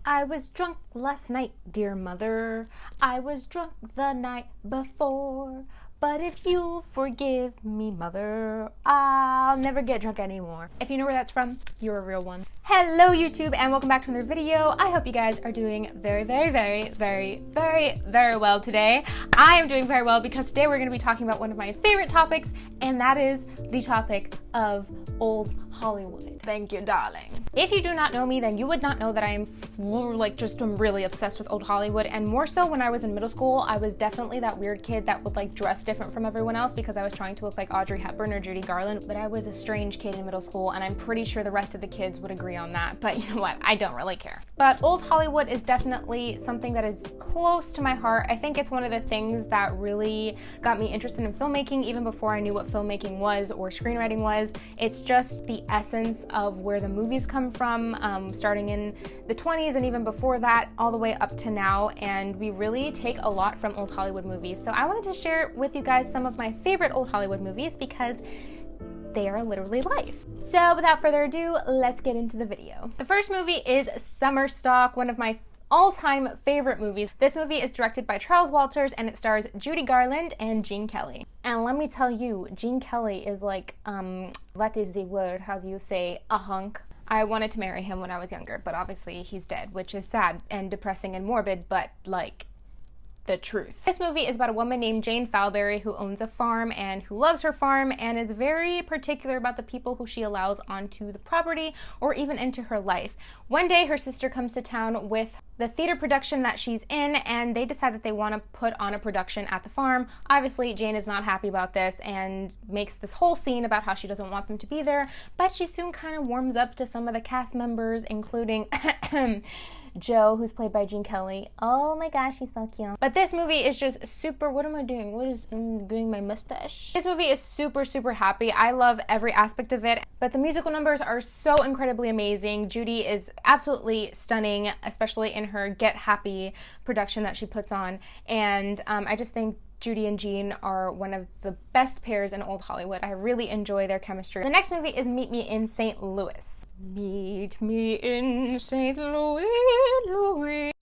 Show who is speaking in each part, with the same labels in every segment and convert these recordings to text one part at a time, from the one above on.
Speaker 1: I was drunk last night, dear mother. I was drunk the night before. But if you forgive me, mother, I'll never get drunk anymore. If you know where that's from, you're a real one. Hello, YouTube, and welcome back to another video. I hope you guys are doing very well today. I am doing very well because today we're going to be talking about one of my favorite topics, and that is the topic of old Hollywood. Thank you, darling. If you do not know me, then you would not know that I am I'm really obsessed with old Hollywood, and more so when I was in middle school. I was definitely that weird kid that would dress different from everyone else because I was trying to look like Audrey Hepburn or Judy Garland, but I was a strange kid in middle school, and I'm pretty sure the rest of the kids would agree on that, but you know what, I don't really care. But old Hollywood is definitely something that is close to my heart. I think it's one of the things that really got me interested in filmmaking even before I knew what filmmaking was or screenwriting was. It's just the essence of where the movies come from, starting in the 20s and even before that, all the way up to now, and we really take a lot from old Hollywood movies. So I wanted to share with you guys some of my favorite old Hollywood movies because they are literally life. So without further ado, let's get into the video. The first movie is Summer Stock, one of my all-time favorite movies. This movie is directed by Charles Walters and it stars Judy Garland and Gene Kelly. And let me tell you, Gene Kelly is like, what is the word? How do you say a hunk? I wanted to marry him when I was younger, but obviously he's dead, which is sad and depressing and morbid, but like, the truth. This movie is about a woman named Jane Falberry who owns a farm and who loves her farm and is very particular about the people who she allows onto the property or even into her life. One day her sister comes to town with the theater production that she's in, and they decide that they want to put on a production at the farm. Obviously Jane is not happy about this and makes this whole scene about how she doesn't want them to be there, but she soon kind of warms up to some of the cast members, including Joe, who's played by Gene Kelly. Oh my gosh, he's so cute. But this movie is just super, what am I doing? What is, doing my mustache? This movie is super happy. I love every aspect of it, but the musical numbers are so incredibly amazing. Judy is absolutely stunning, especially in her Get Happy production that she puts on, and I just think Judy and Gene are one of the best pairs in old Hollywood. I really enjoy their chemistry. The next movie is Meet Me in St. Louis. Meet me in St. Louis.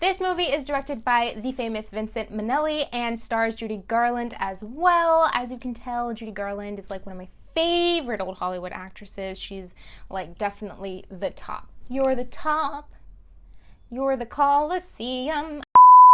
Speaker 1: This movie is directed by the famous Vincent Minnelli and stars Judy Garland as well. As you can tell, Judy Garland is like one of my favorite old Hollywood actresses. She's like definitely the top. You're the top. You're the Coliseum.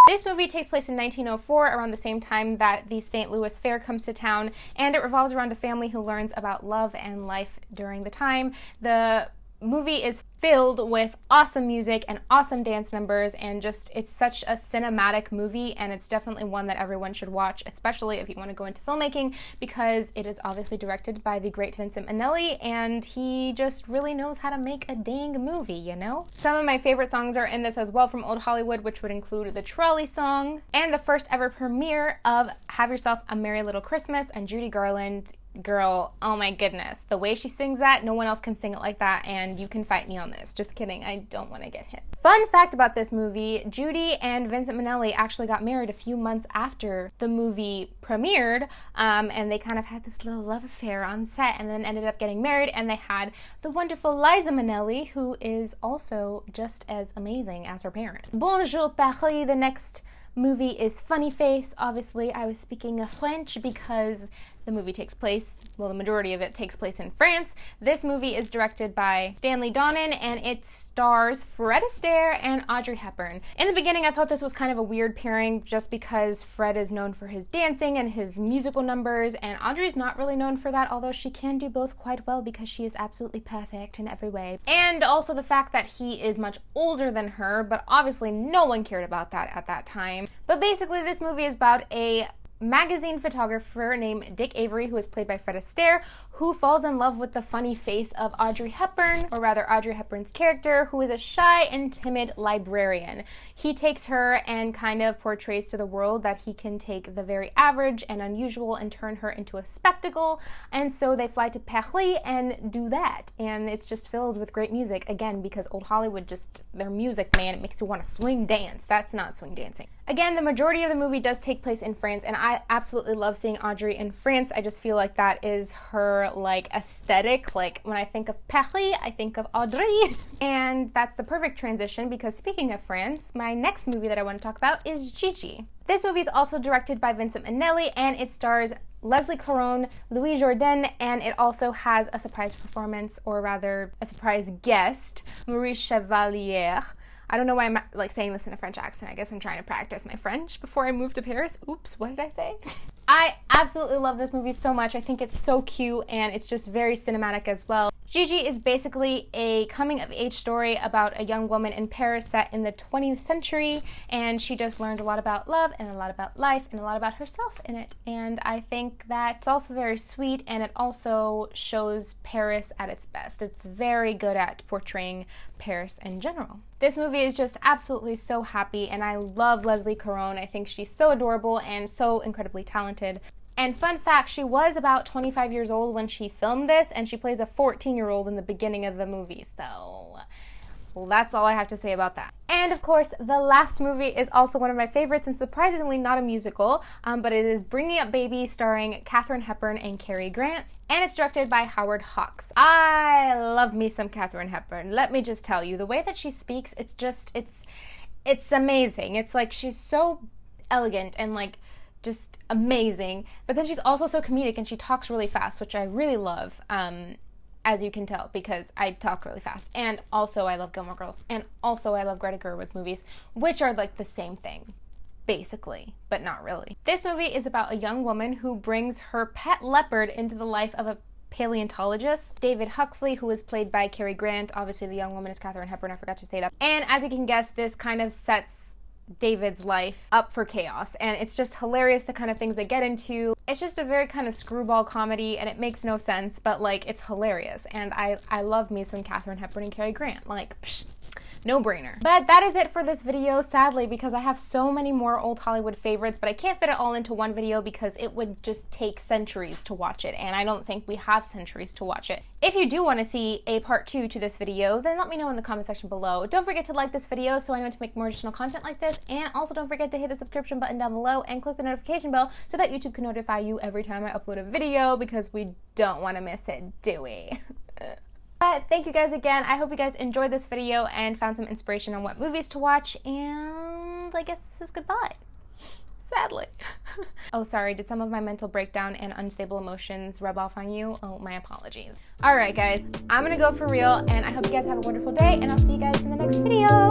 Speaker 1: This movie takes place in 1904, around the same time that the St. Louis Fair comes to town, and it revolves around a family who learns about love and life during the time. The movie is filled with awesome music and awesome dance numbers, and just it's such a cinematic movie, and it's definitely one that everyone should watch, especially if you want to go into filmmaking, because it is obviously directed by the great Vincent Minnelli, and he just really knows how to make a dang movie, you know? Some of my favorite songs are in this as well from old Hollywood, which would include the Trolley Song and the first ever premiere of Have Yourself a Merry Little Christmas, and Judy Garland, girl, oh my goodness, the way she sings that, no one else can sing it like that, and you can fight me on this. Just kidding, I don't want to get hit. Fun fact about this movie, Judy and Vincent Minnelli actually got married a few months after the movie premiered, and they kind of had this little love affair on set and then ended up getting married, and they had the wonderful Liza Minnelli, who is also just as amazing as her parents. Bonjour Paris, the next movie is Funny Face. Obviously, I was speaking French because the movie takes place, well, the majority of it takes place in France. This movie is directed by Stanley Donen, and it stars Fred Astaire and Audrey Hepburn. In the beginning, I thought this was kind of a weird pairing just because Fred is known for his dancing and his musical numbers, and Audrey's not really known for that, although she can do both quite well because she is absolutely perfect in every way. And also the fact that he is much older than her, but obviously no one cared about that at that time. But basically, this movie is about a magazine photographer named Dick Avery, who is played by Fred Astaire, who falls in love with the funny face of Audrey Hepburn, or rather Audrey Hepburn's character, who is a shy and timid librarian. He takes her and kind of portrays to the world that he can take the very average and unusual and turn her into a spectacle, and so they fly to Paris and do that, and it's just filled with great music, again, because old Hollywood, just their music, man, it makes you want to swing dance. That's not swing dancing. Again, the majority of the movie does take place in France, and I absolutely love seeing Audrey in France. I just feel like that is her, like, aesthetic. Like, when I think of Paris, I think of Audrey. And that's the perfect transition, because speaking of France, my next movie that I want to talk about is Gigi. This movie is also directed by Vincent Minnelli, and it stars Leslie Caron, Louis Jourdain, and it also has a surprise performance, or rather, a surprise guest, Marie Chevalier. I don't know why I'm like saying this in a French accent. I guess I'm trying to practice my French before I move to Paris. Oops, what did I say? I absolutely love this movie so much. I think it's so cute, and it's just very cinematic as well. Gigi is basically a coming-of-age story about a young woman in Paris set in the 20th century, and she just learns a lot about love and a lot about life and a lot about herself in it. And I think that's also very sweet, and it also shows Paris at its best. It's very good at portraying Paris in general. This movie is just absolutely so happy, and I love Leslie Caron. I think she's so adorable and so incredibly talented. And fun fact, she was about 25 years old when she filmed this, and she plays a 14-year-old in the beginning of the movie, so well, that's all I have to say about that. And of course, the last movie is also one of my favorites, and surprisingly not a musical, but it is Bringing Up Baby, starring Katharine Hepburn and Cary Grant, and it's directed by Howard Hawks. I love me some Katharine Hepburn. Let me just tell you, the way that she speaks, it's amazing. It's like she's so elegant and like just amazing, but then she's also so comedic, and she talks really fast, which I really love, as you can tell, because I talk really fast. And also I love Gilmore Girls, and also I love Greta Gerwig movies, which are like the same thing, basically, but not really. This movie is about a young woman who brings her pet leopard into the life of a paleontologist, David Huxley, who is played by Cary Grant. Obviously the young woman is Katharine Hepburn, I forgot to say that. And as you can guess, this kind of sets David's life up for chaos, and it's just hilarious, the kind of things they get into. It's just a very kind of screwball comedy, and it makes no sense, but like it's hilarious, and I love me some Katharine Hepburn and Cary Grant, like psh, no brainer. But that is it for this video, sadly, because I have so many more old Hollywood favorites, but I can't fit it all into one video because it would just take centuries to watch it, and I don't think we have centuries to watch it. If you do want to see a part 2 to this video, then let me know in the comment section below. Don't forget to like this video so I know to make more additional content like this, and also don't forget to hit the subscription button down below and click the notification bell so that YouTube can notify you every time I upload a video, because we don't want to miss it, do we? But thank you guys again. I hope you guys enjoyed this video and found some inspiration on what movies to watch, and I guess this is goodbye. Sadly. Oh, sorry, did some of my mental breakdown and unstable emotions rub off on you? Oh, my apologies. Alright guys, I'm gonna go for real, and I hope you guys have a wonderful day, and I'll see you guys in the next video.